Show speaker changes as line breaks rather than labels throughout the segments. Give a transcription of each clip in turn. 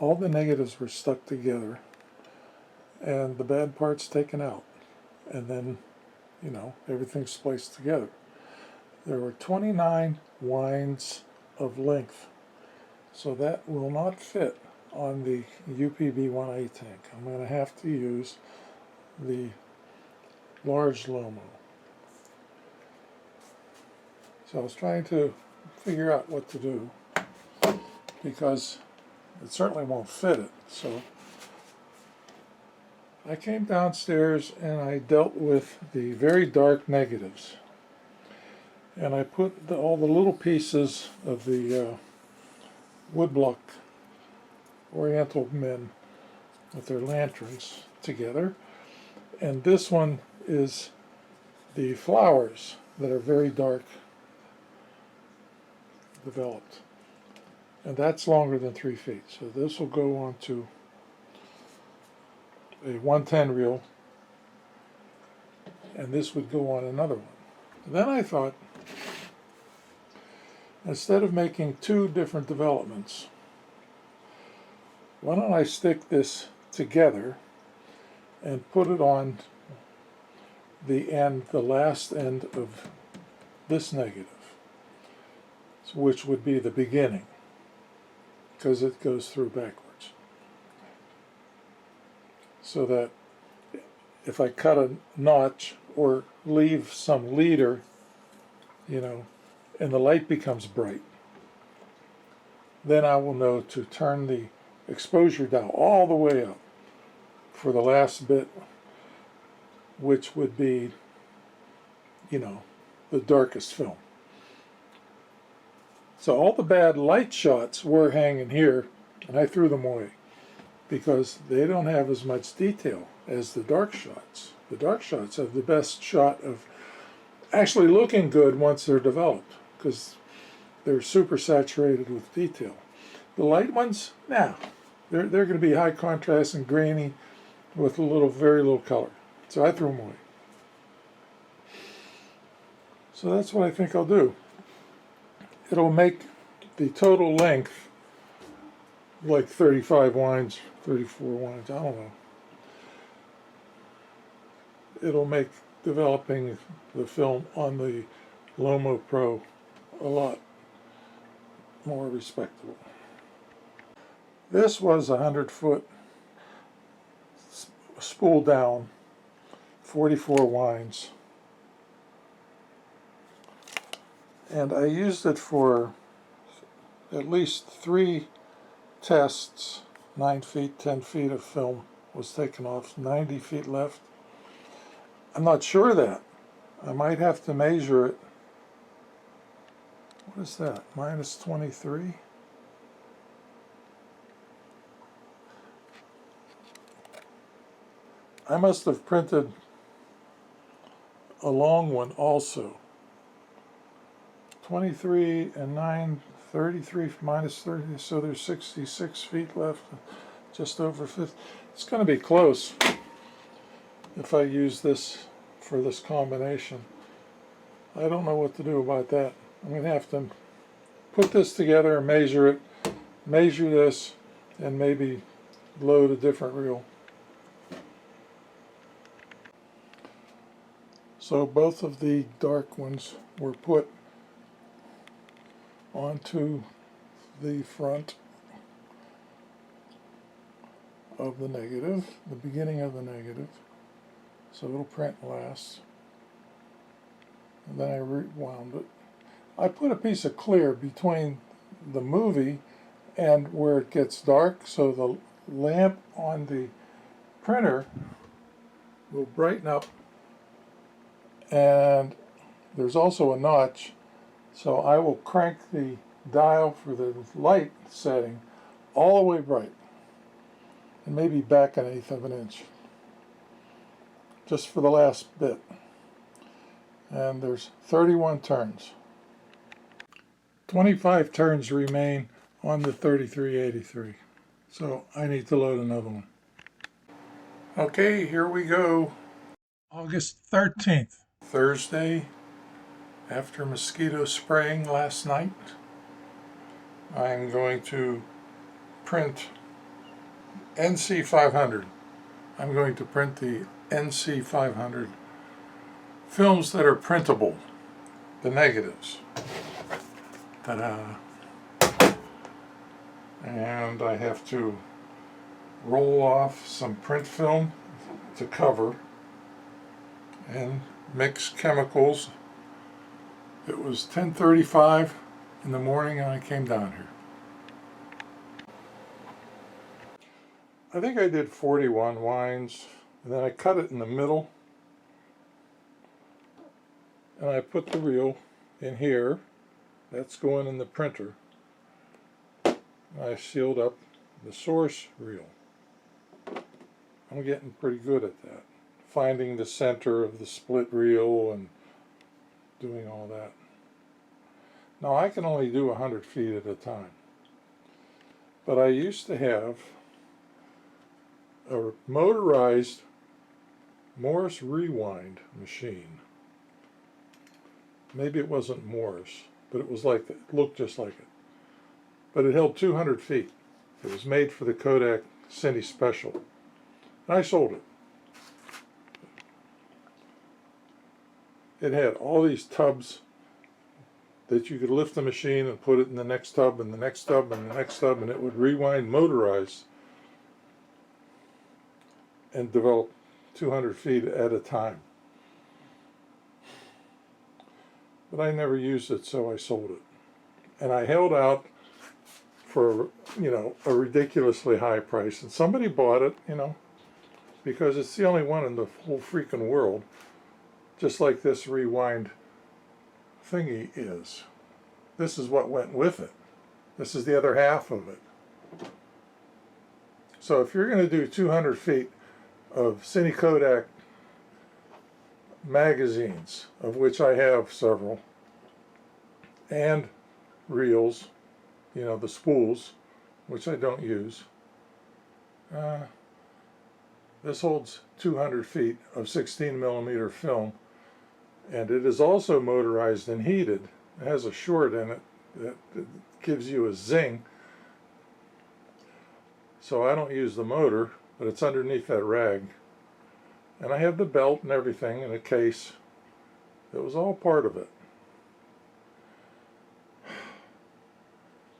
all the negatives were stuck together and the bad parts taken out, and then, you know, everything's spliced together. There were 29 winds of length, so that will not fit on the UPB-1A tank. I'm going to have to use the large Lomo. So I was trying to figure out what to do, because it certainly won't fit it. So I came downstairs and I dealt with the very dark negatives. And I put all the little pieces of the woodblock Oriental men with their lanterns together. And this one is the flowers that are very dark developed. And that's longer than 3 feet. So this will go onto a 110 reel, and this would go on another one. And then I thought, instead of making 2 different developments, why don't I stick this together and put it on the end, the last end of this negative, which would be the beginning, because it goes through backwards. So that if I cut a notch or leave some leader, you know, and the light becomes bright, then I will know to turn the exposure dial all the way up for the last bit, which would be, you know, the darkest film. So all the bad light shots were hanging here, and I threw them away because they don't have as much detail as the dark shots. The dark shots have the best shot of actually looking good once they're developed, because they're super saturated with detail. The light ones, nah, they're going to be high contrast and grainy with very little color. So I threw them away. So that's what I think I'll do. It'll make the total length like 35 winds, 34 winds, I don't know. It'll make developing the film on the Lomo Pro a lot more respectable. This was a 100-foot spool down, 44 winds. And I used it for at least 3 tests. 9 feet, 10 feet of film was taken off, 90 feet left. I'm not sure of that. I might have to measure it. What is that? Minus 23? I must have printed a long one also. 23 and 9, 33 minus 30, so there's 66 feet left, just over 50. It's going to be close if I use this for this combination. I don't know what to do about that. I'm going to have to put this together and measure it, measure this, and maybe load a different reel. So both of the dark ones were put onto the front of the negative, the beginning of the negative, so it'll print last. And then I rewound it. I put a piece of clear between the movie and where it gets dark, so the lamp on the printer will brighten up, and there's also a notch, so I will crank the dial for the light setting all the way bright, and maybe back 1/8 of an inch, just for the last bit. And there's 31 turns. 25 turns remain on the 3383, so I need to load another one. Okay, here we go. August 13th, Thursday, after mosquito spraying last night. I'm going to print NC500. I'm going to print the NC500 films that are printable, the negatives. Ta-da! And I have to roll off some print film to cover and mix chemicals. It was 10:35 in the morning and I came down here. I think I did 41 lines, and then I cut it in the middle, and I put the reel in here. That's going in the printer. I sealed up the source reel. I'm getting pretty good at that, finding the center of the split reel and doing all that. Now I can only do 100 feet at a time, but I used to have a motorized Morse rewind machine. Maybe it wasn't Morse, but it was like that. It looked just like it. But it held 200 feet. It was made for the Kodak Cine Special. And I sold it. It had all these tubs that you could lift the machine and put it in the next tub and the next tub and the next tub, and it would rewind motorized and develop 200 feet at a time. But I never used it, so I sold it. And I held out for, a ridiculously high price. And somebody bought it, because it's the only one in the whole freaking world, just like this rewind thingy is. This is what went with it. This is the other half of it. So if you're going to do 200 feet of Cine Kodak magazines, of which I have several, and reels, the spools, which I don't use, this holds 200 feet of 16 millimeter film, and it is also motorized and heated. It has a short in it that gives you a zing, so I don't use the motor, but it's underneath that rag. And I have the belt and everything in a case. It was all part of it.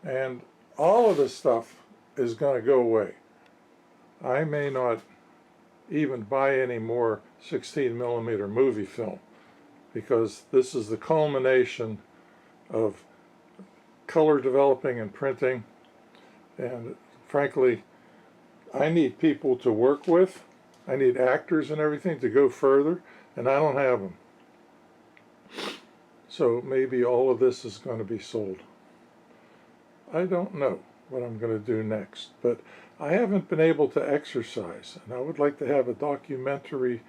And all of this stuff is going to go away. I may not even buy any more 16 millimeter movie film, because this is the culmination of color developing and printing. And frankly, I need people to work with. I need actors and everything to go further, and I don't have them. So maybe all of this is going to be sold. I don't know what I'm going to do next, but I haven't been able to exercise, and I would like to have a documentary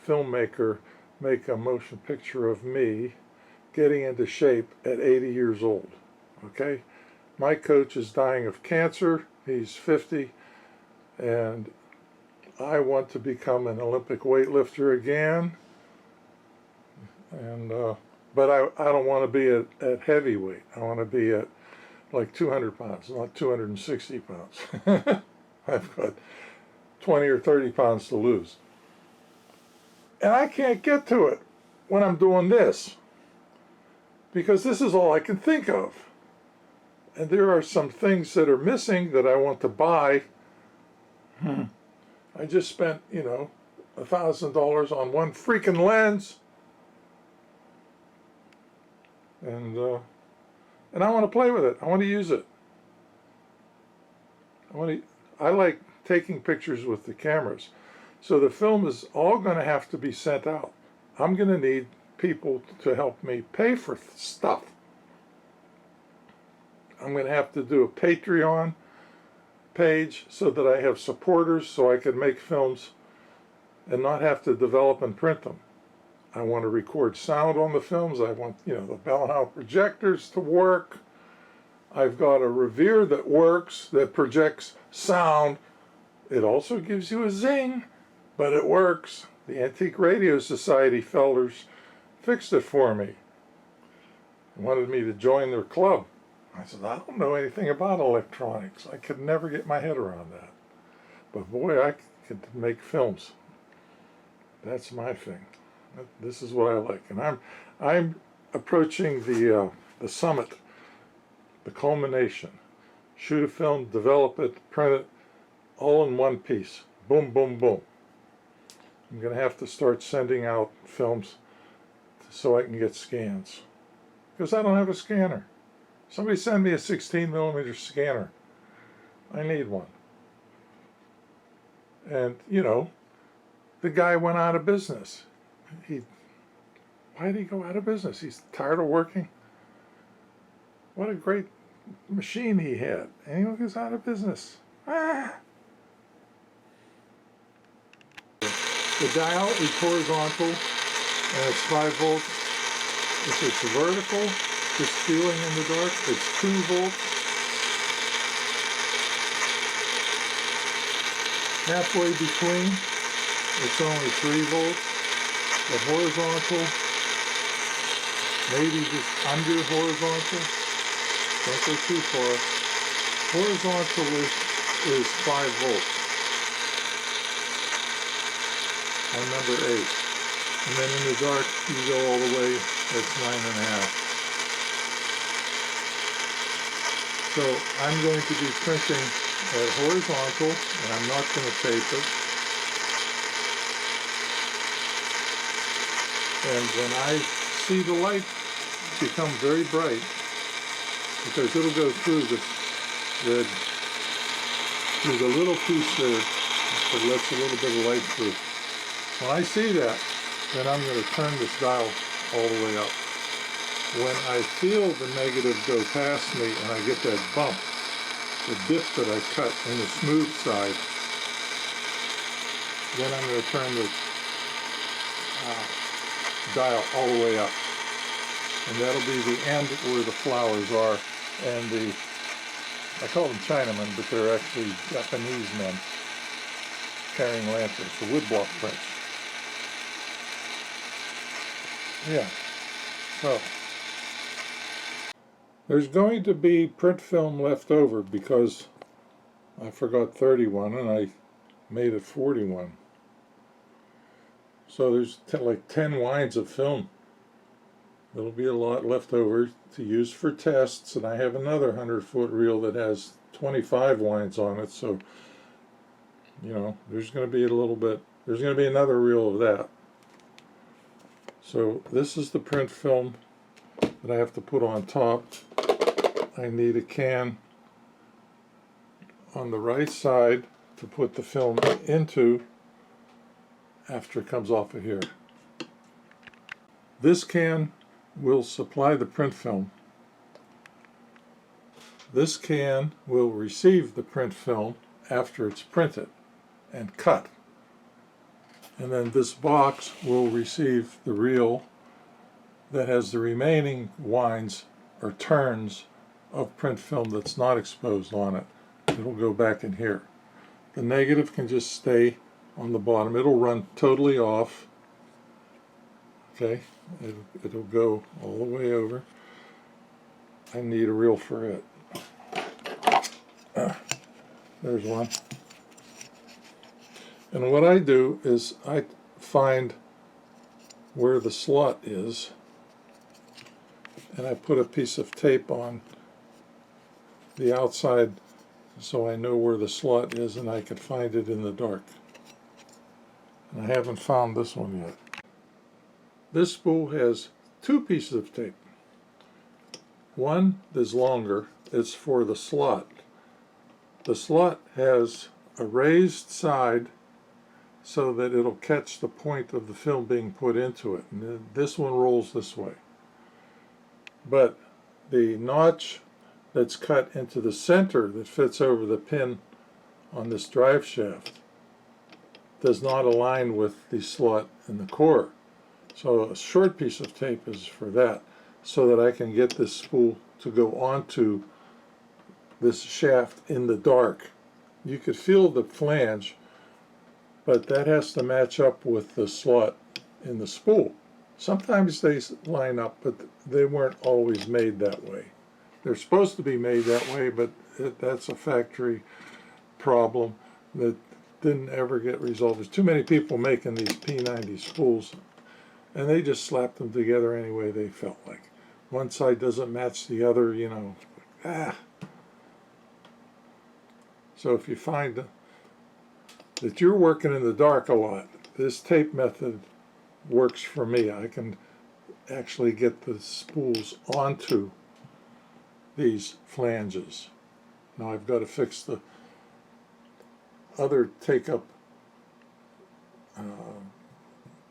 filmmaker make a motion picture of me getting into shape at 80 years old. Okay? My coach is dying of cancer. He's 50, and I want to become an Olympic weightlifter again. And but I don't want to be at heavyweight. I want to be at like 200 pounds, not 260 pounds. I've got 20 or 30 pounds to lose. And I can't get to it when I'm doing this, because this is all I can think of. And there are some things that are missing that I want to buy. I just spent, $1,000 on one freaking lens. And I want to play with it. I want to use it. I like taking pictures with the cameras. So the film is all going to have to be sent out. I'm going to need people to help me pay for stuff. I'm going to have to do a Patreon page so that I have supporters, so I can make films and not have to develop and print them. I want to record sound on the films. I want, the Bell & Howell projectors to work. I've got a Revere that works, that projects sound. It also gives you a zing, but it works. The Antique Radio Society fellers fixed it for me. They wanted me to join their club. I said, I don't know anything about electronics. I could never get my head around that. But boy, I can make films. That's my thing. This is what I like, and I'm approaching the summit, the culmination. Shoot a film, develop it, print it, all in one piece. Boom, boom, boom. I'm going to have to start sending out films so I can get scans, because I don't have a scanner. Somebody send me a 16mm scanner. I need one. And you know, the guy went out of business. Why did he go out of business? He's tired of working. What a great machine he had, and he goes out of business. Ah. The dial is horizontal, and it's 5 volts. If it's vertical, just feeling in the dark, it's 2 volts. Halfway between, it's only 3 volts. The horizontal, maybe just under horizontal. Don't go too far. Horizontal is 5 volts on number 8. And then in the dark, you go all the way, that's 9.5. So I'm going to be printing at horizontal, and I'm not going to tape it. And when I see the light become very bright, because it'll go through this red, there's a little piece there that lets a little bit of light through. When I see that, then I'm going to turn this dial all the way up. When I feel the negative go past me and I get that bump, the dip that I cut in the smooth side, then I'm going to turn the dial all the way up. And that'll be the end where the flowers are, and I call them Chinamen, but they're actually Japanese men carrying lanterns, the woodblock prints. Yeah, so there's going to be print film left over because I forgot 31 and I made it 41. So there's like 10 lines of film. There'll be a lot left over to use for tests, and I have another 100-foot reel that has 25 lines on it, so you know, there's going to be a little bit, there's going to be another reel of that. So this is the print film that I have to put on top. I need a can on the right side to put the film into after it comes off of here. This can will supply the print film. This can will receive the print film after it's printed and cut. And then this box will receive the reel that has the remaining winds or turns of print film that's not exposed on it. It'll go back in here. The negative can just stay on the bottom. It'll run totally off. Okay, it'll go all the way over. I need a reel for it. There's one. And what I do is I find where the slot is, and I put a piece of tape on the outside so I know where the slot is and I can find it in the dark. And I haven't found this one yet. This spool has 2 pieces of tape. One is longer, it's for the slot. The slot has a raised side so that it'll catch the point of the film being put into it. And this one rolls this way. But the notch that's cut into the center that fits over the pin on this drive shaft does not align with the slot in the core. So a short piece of tape is for that, so that I can get this spool to go onto this shaft in the dark. You could feel the flange, but that has to match up with the slot in the spool. Sometimes they line up, but they weren't always made that way. They're supposed to be made that way, but that's a factory problem that didn't ever get resolved. There's too many people making these P90 spools, and they just slap them together any way they felt like. One side doesn't match the other, you know. So if you find that you're working in the dark a lot, this tape method works for me. I can actually get the spools onto these flanges. Now I've got to fix the other take-up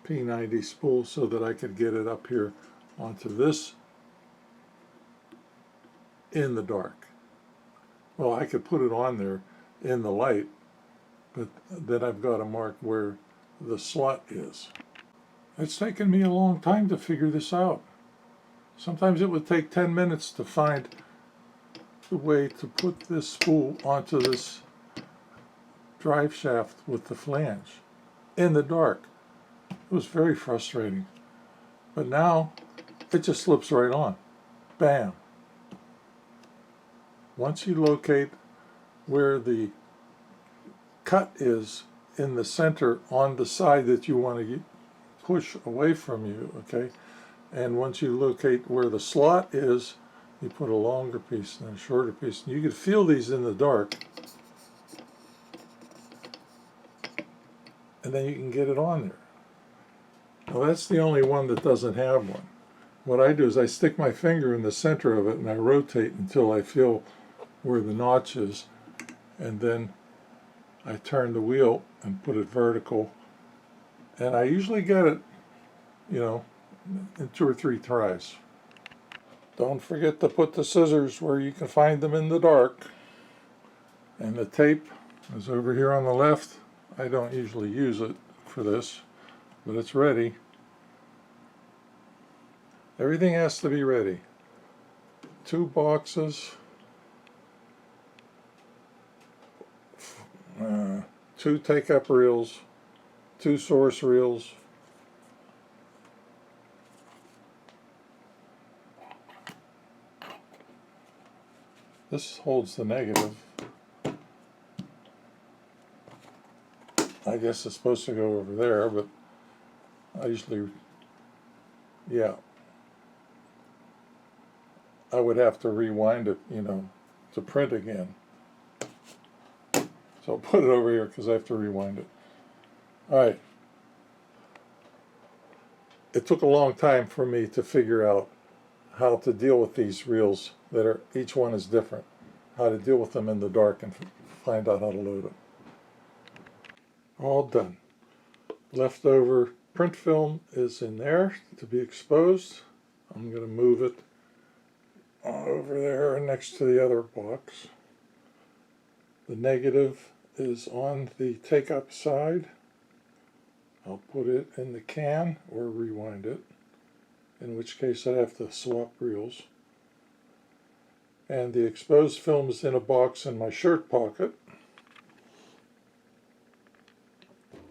P90 spool so that I could get it up here onto this in the dark. Well, I could put it on there in the light, but then I've got to mark where the slot is. It's taken me a long time to figure this out. Sometimes it would take 10 minutes to find the way to put this spool onto this drive shaft with the flange in the dark. It was very frustrating. But now it just slips right on. Bam. Once you locate where the cut is in the center on the side that you want to push away from you, okay, and once you locate where the slot is, you put a longer piece and a shorter piece. You can feel these in the dark, and then you can get it on there. Well, that's the only one that doesn't have one. What I do is I stick my finger in the center of it and I rotate until I feel where the notch is, and then I turn the wheel and put it vertical, and I usually get it, you know, in 2 or 3 tries. Don't forget to put the scissors where you can find them in the dark. And the tape is over here on the left. I don't usually use it for this, but it's ready. Everything has to be ready. 2 boxes, 2 take-up reels, 2 source reels, this holds the negative. I guess it's supposed to go over there, but I usually, yeah, I would have to rewind it, you know, to print again. So I'll put it over here because I have to rewind it. Alright. It took a long time for me to figure out how to deal with these reels that are, each one is different. How to deal with them in the dark and find out how to load them. All done. Leftover print film is in there to be exposed. I'm going to move it over there next to the other box. The negative is on the take-up side. I'll put it in the can or rewind it, in which case I have to swap reels. And the exposed film is in a box in my shirt pocket.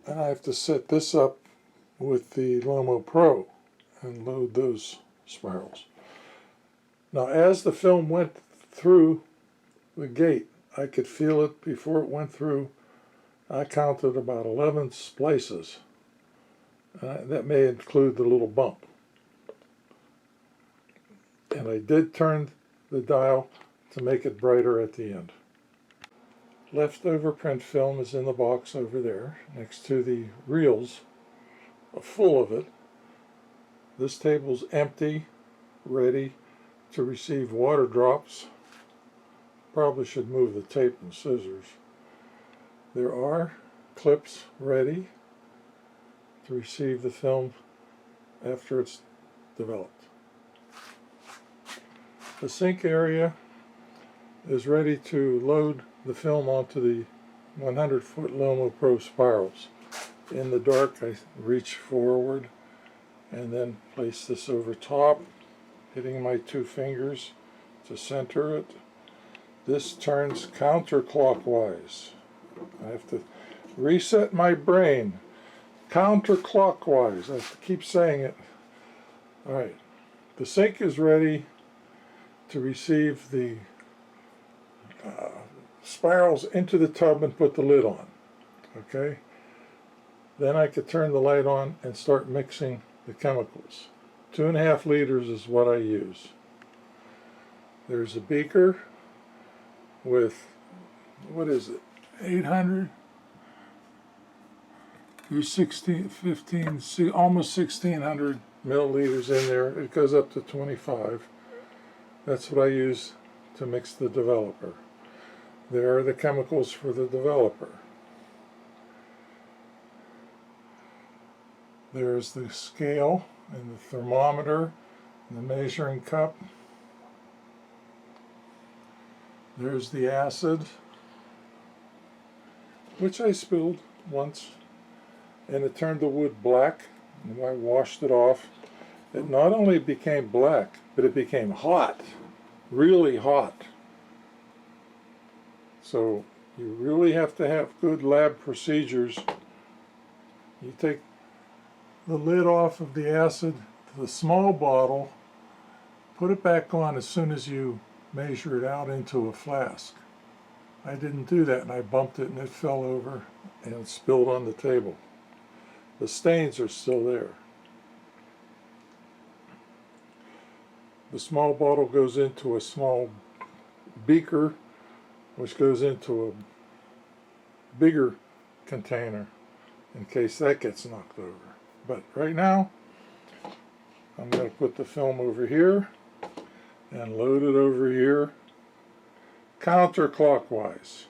And I have to set this up with the Lomo Pro and load those spirals. Now, as the film went through the gate, I could feel it before it went through. I counted about 11 splices. That may include the little bump. And I did turn the dial to make it brighter at the end. Leftover print film is in the box over there next to the reels, full of it. This table's empty, ready to receive water drops. Probably should move the tape and scissors. There are clips ready to receive the film after it's developed. The sink area is ready to load the film onto the 100-foot Lomo Pro spirals. In the dark, I reach forward and then place this over top, hitting my 2 fingers to center it. This turns counterclockwise. I have to reset my brain. Counterclockwise. I have to keep saying it. Alright. The sink is ready to receive the spirals into the tub and put the lid on. okay? Then I could turn the light on and start mixing the chemicals. 2.5 liters is what I use. There's a beaker with, what is it, 800? There's 16, 15, almost 1,600 milliliters in there. It goes up to 25. That's what I use to mix the developer. There are the chemicals for the developer. There's the scale and the thermometer and the measuring cup. There's the acid, which I spilled once, and it turned the wood black. And when I washed it off, it not only became black, but it became hot, really hot. So you really have to have good lab procedures. You take the lid off of the acid, the small bottle, put it back on as soon as you measure it out into a flask. I didn't do that, and I bumped it and it fell over and it spilled on the table. The stains are still there. The small bottle goes into a small beaker, which goes into a bigger container in case that gets knocked over. But right now, I'm going to put the film over here and load it over here counterclockwise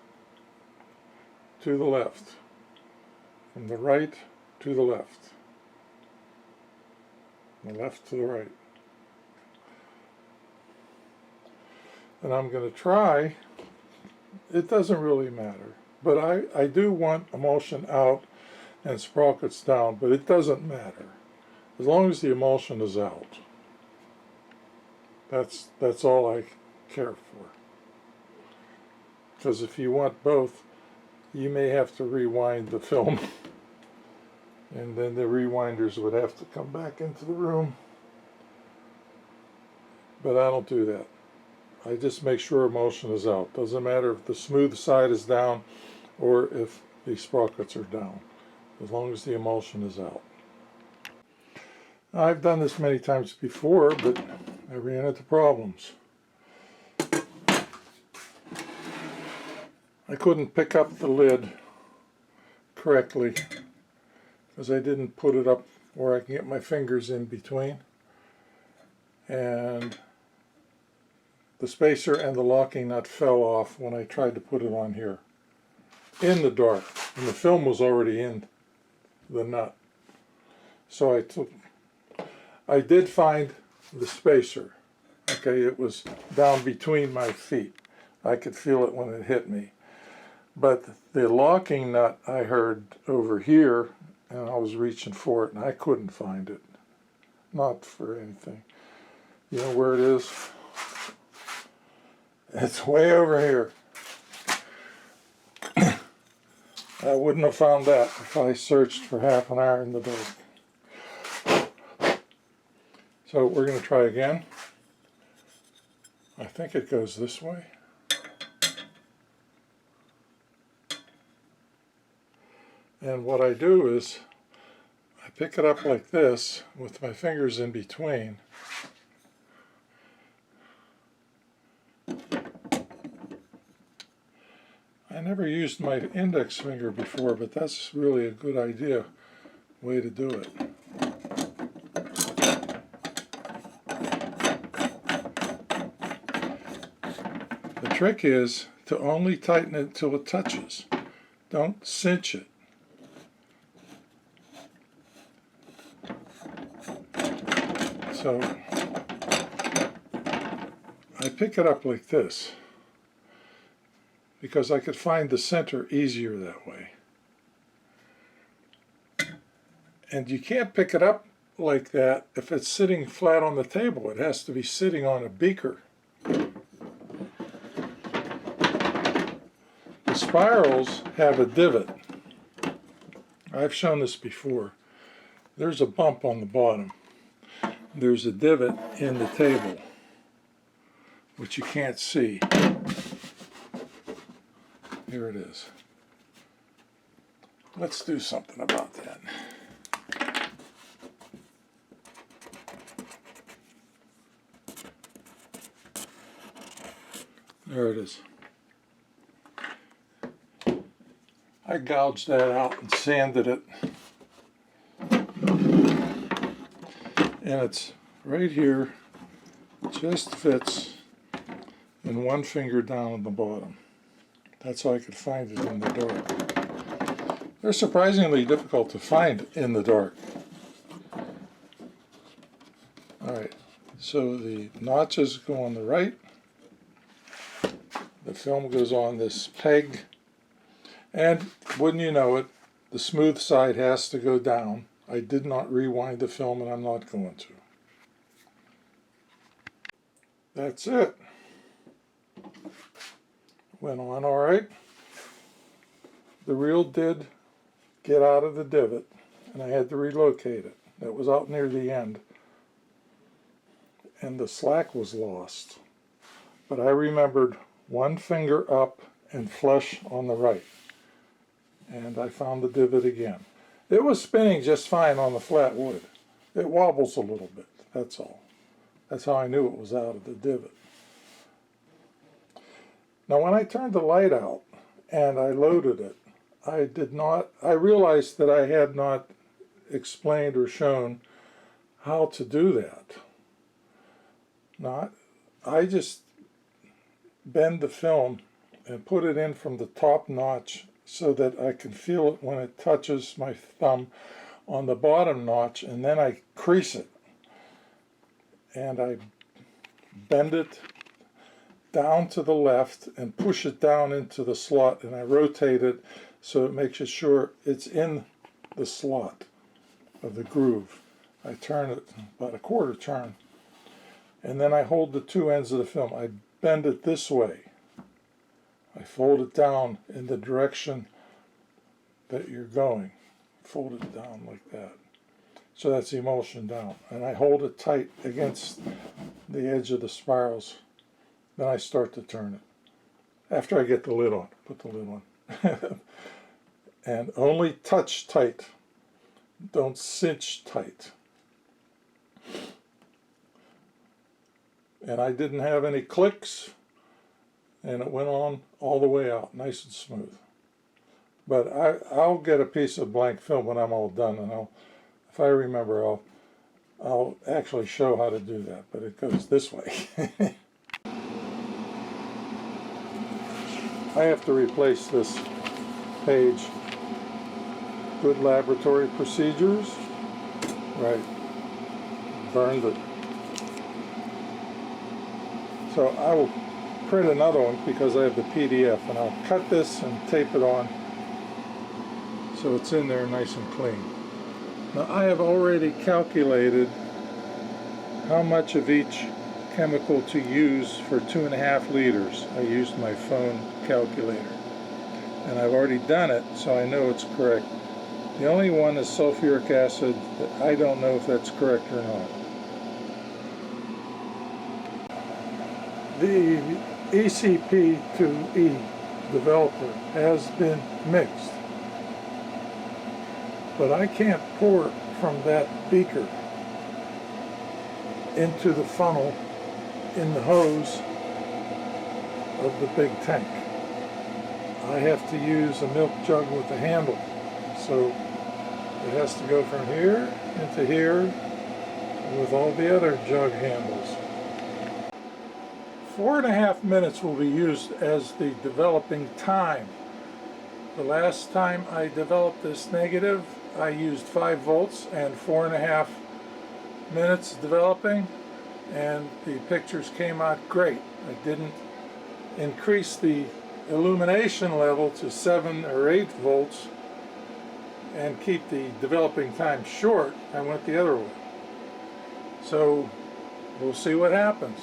to the left, from the right to the left, from the left to the right. And I'm going to try, it doesn't really matter, but I do want emulsion out and sprockets down, but it doesn't matter as long as the emulsion is out. That's all I care for. Because if you want both, you may have to rewind the film, and then the rewinders would have to come back into the room. But I don't do that. I just make sure emulsion is out. Doesn't matter if the smooth side is down or if the sprockets are down, as long as the emulsion is out. I've done this many times before, but I ran into problems. I couldn't pick up the lid correctly because I didn't put it up where I can get my fingers in between. And the spacer and the locking nut fell off when I tried to put it on here in the dark, and the film was already in the nut. So I did find the spacer. Okay, it was down between my feet. I could feel it when it hit me. But the locking nut I heard over here, and I was reaching for it, and I couldn't find it. Not for anything. You know where it is? It's way over here. I wouldn't have found that if I searched for half an hour in the dark. So we're going to try again. I think it goes this way. And what I do is I pick it up like this with my fingers in between. I never used my index finger before, but that's really a good way to do it. The trick is to only tighten it till it touches. Don't cinch it. So I pick it up like this because I could find the center easier that way. And you can't pick it up like that if it's sitting flat on the table. It has to be sitting on a beaker. The spirals have a divot. I've shown this before. There's a bump on the bottom. There's a divot in the table, which you can't see. Here it is. let's do something about that. There it is. I gouged that out and sanded it. And it's right here, just fits in one finger down at the bottom. That's how I could find it in the dark. They're surprisingly difficult to find in the dark. Alright, so the notches go on the right. The film goes on this peg. And wouldn't you know it, the smooth side has to go down. I did not rewind the film, and I'm not going to. That's it. Went on all right. The reel did get out of the divot, and I had to relocate it. It was out near the end, and the slack was lost. But I remembered one finger up and flush on the right. And I found the divot again. It was spinning just fine on the flat wood. It wobbles a little bit, that's all. That's how I knew it was out of the divot. Now when I turned the light out and I loaded it, I realized that I had not explained or shown how to do that. Now, I just bend the film and put it in from the top notch so that I can feel it when it touches my thumb on the bottom notch, and then I crease it. And I bend it down to the left and push it down into the slot, and I rotate it so it makes sure it's in the slot of the groove. I turn it about a quarter turn, and then I hold the two ends of the film. I bend it this way. I fold it down in the direction that you're going. Fold it down like that. So that's the emulsion down. And I hold it tight against the edge of the spirals. Then I start to turn it. After I get the lid on, put the lid on. And only touch tight. Don't cinch tight. And I didn't have any clicks. And it went on all the way out, nice and smooth. But I'll get a piece of blank film when I'm all done, and if I remember, I'll actually show how to do that. But it goes this way. I have to replace this page. Good laboratory procedures. Right. Burned it. So I will print another one because I have the PDF, and I'll cut this and tape it on so it's in there nice and clean. Now I have already calculated how much of each chemical to use for 2.5 liters. I used my phone calculator, and I've already done it, so I know it's correct. The only one is sulfuric acid that I don't know if that's correct or not. The ECP2E developer has been mixed, but I can't pour it from that beaker into the funnel in the hose of the big tank. I have to use a milk jug with a handle, so it has to go from here into here with all the other jug handles. 4.5 minutes will be used as the developing time. The last time I developed this negative, I used 5 volts and 4.5 minutes developing, and the pictures came out great. I didn't increase the illumination level to 7 or 8 volts and keep the developing time short. I went the other way. So we'll see what happens.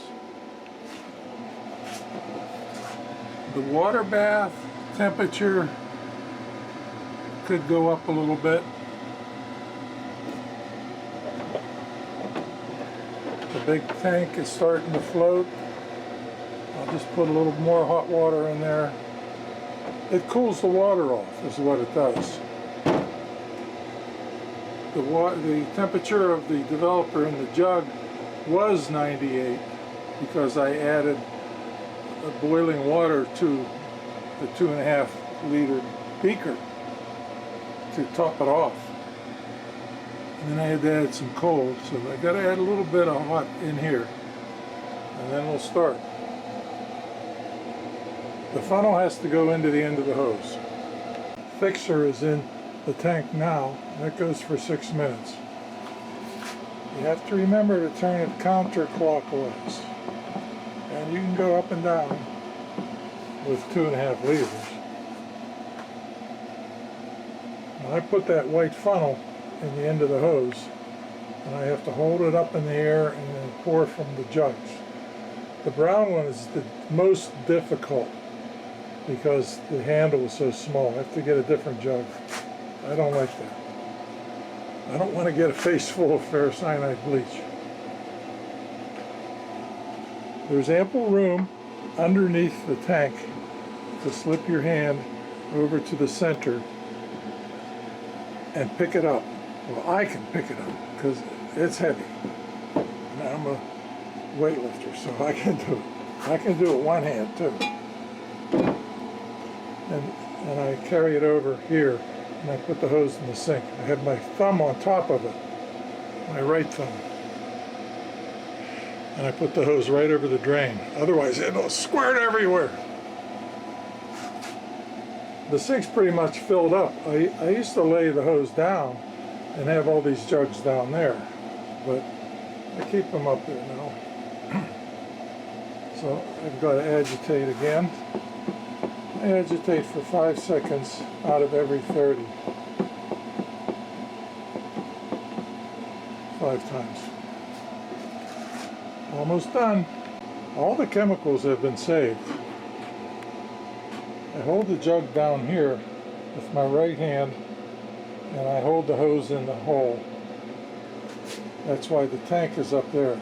The water bath temperature could go up a little bit. The big tank is starting to float. I'll just put a little more hot water in there. It cools the water off, is what it does. the temperature of the developer in the jug was 98 because I added boiling water to the 2.5 liter beaker to top it off. And then I had to add some cold, so I got to add a little bit of hot in here, and then we'll start. The funnel has to go into the end of the hose. Fixer is in the tank now. That goes for 6 minutes. You have to remember to turn it counterclockwise, and you can go up and down with 2.5 liters. Now I put that white funnel in the end of the hose, and I have to hold it up in the air and then pour from the jugs. The brown one is the most difficult because the handle is so small. I have to get a different jug. I don't like that. I don't want to get a face full of ferrocyanide bleach. There's ample room underneath the tank to slip your hand over to the center and pick it up. Well, I can pick it up because it's heavy. And I'm a weightlifter, so I can do it. I can do it one hand too. And I carry it over here, and I put the hose in the sink. I have my thumb on top of it, my right thumb. And I put the hose right over the drain. Otherwise, it'll squirt everywhere. The sink's pretty much filled up. I used to lay the hose down and have all these jugs down there, but I keep them up there now. So I've got to agitate again. Agitate for 5 seconds out of every 30. 5 times. Almost done. All the chemicals have been saved. I hold the jug down here with my right hand, and I hold the hose in the hole. That's why the tank is up there.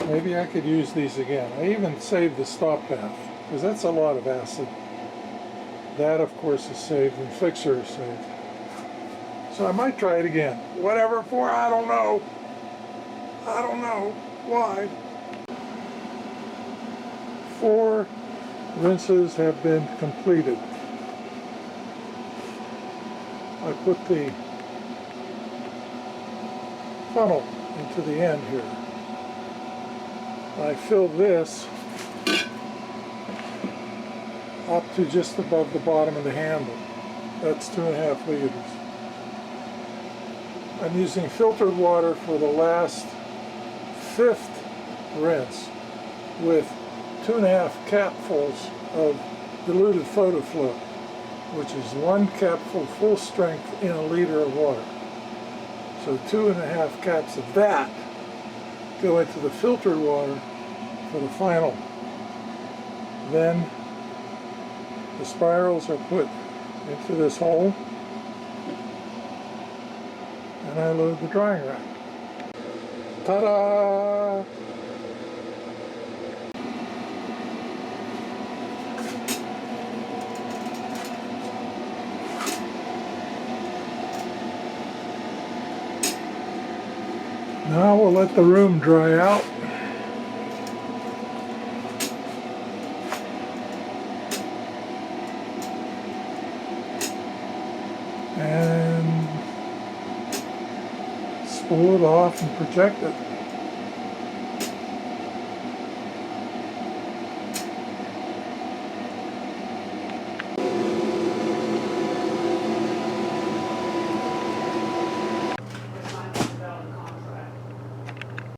Maybe I could use these again. I even saved the stop bath, because that's a lot of acid. That, of course, is saved, and Fixer is saved. So I might try it again. Whatever for, I don't know. I don't know. Why? 4 rinses have been completed. I put the funnel into the end here. I fill this up to just above the bottom of the handle. That's 2.5 liters. I'm using filtered water for the last 5th rinse with 2.5 capfuls of diluted PhotoFlow, which is 1 capful full strength in a liter of water. So 2.5 caps of that go into the filtered water for the final. Then the spirals are put into this hole, and I load the drying rack. Ta-da! Now we'll let the room dry out. And spool it off and project it.